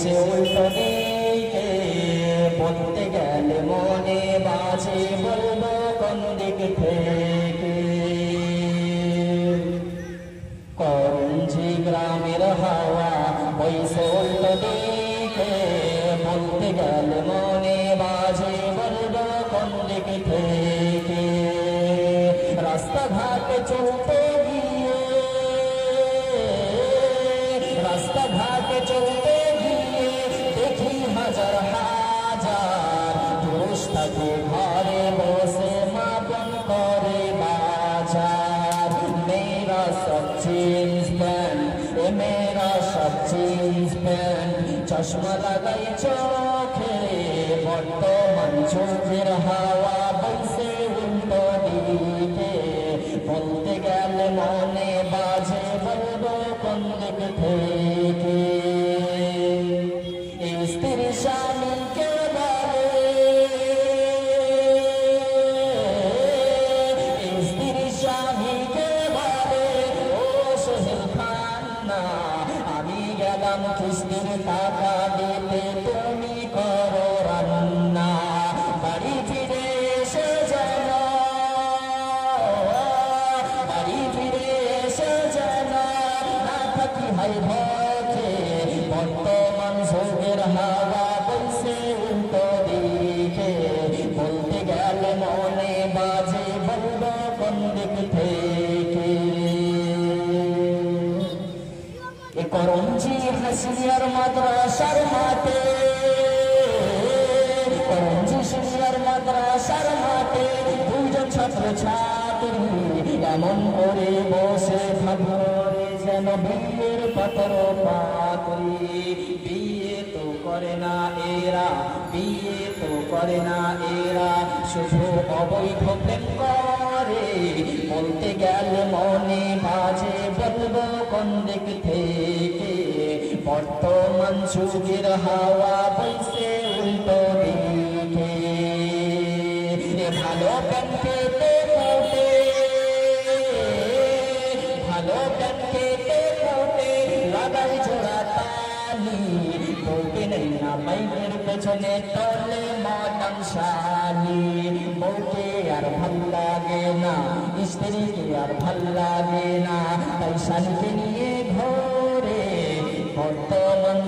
বইছে উল্টো দিকে বলতে গেলে মনে বাজে বলবো কোন দিক থেকে করঞ্জি গ্রামের হাওয়া বইছে উল্টো দিকে বলতে গেলে মনে বাজে বলবো কোন দিক থেকে রাস্তাঘাটে চলতে গিয়ে রাস্তাঘাটে চলতে গিয়ে দেখি হাজার হাজার পুরুষ থাকে ঘরে বসে মাপন করে বাজার মেরা সব জিন্স প্যান্ট মেরা সব জিন্স প্যান্ট চশমা লাগাই চোখে বর্তমান চোখের হাওয়া বইছে উল্টো দিকে বলতে গেলে মনে বাজে বলবো কোন দিক থেকে স্ত্রী স্বামীকে বলে স্ত্রী স্বামীকে বলে ও সোহেল খান্না আমি গেলাম কিস্তির টাকা দিতে তুমি করো রান্না বাড়ি ফিরে এসে যেন বাড়ি ফিরে এসে যেন না থাকি হাই ভয়ে বর্তমান সুখের হাওয়া বইছে উল্টো দিকে বলতে গেলে মনে বাজে বলবো কোন দিক থেকে করঞ্জি হাসিয়ার মাদ্রাসার মাঠে করঞ্জি সিনিয়র মাদ্রাসার মাঠে দুজন ছাত্র ছাত্রী এমন করে বসে ভাবরে যেন বিয়ের পাথর পাতরি বিয়ে তো করে না এরা বিয়ে তো করে না এরা শুধু অবৈধ প্রেম করে বলতে গেলে মনে বাজে বলবো কোন দিক থেকে বর্তমান যুগের হাওয়া বইছে উল্টো দিকে ভালো প্যান পেতে ফুটে ভালো প্যান পেতে ফুটে লাগাই জোড়া তালি বউকে নেই না বাইকের পেছনে তলে মতন শালি বউকে আর ভাল লাগে না স্ত্রীকে আর ভাল লাগে না তাই শালিকে নিয়ে ঘরে বর্তমান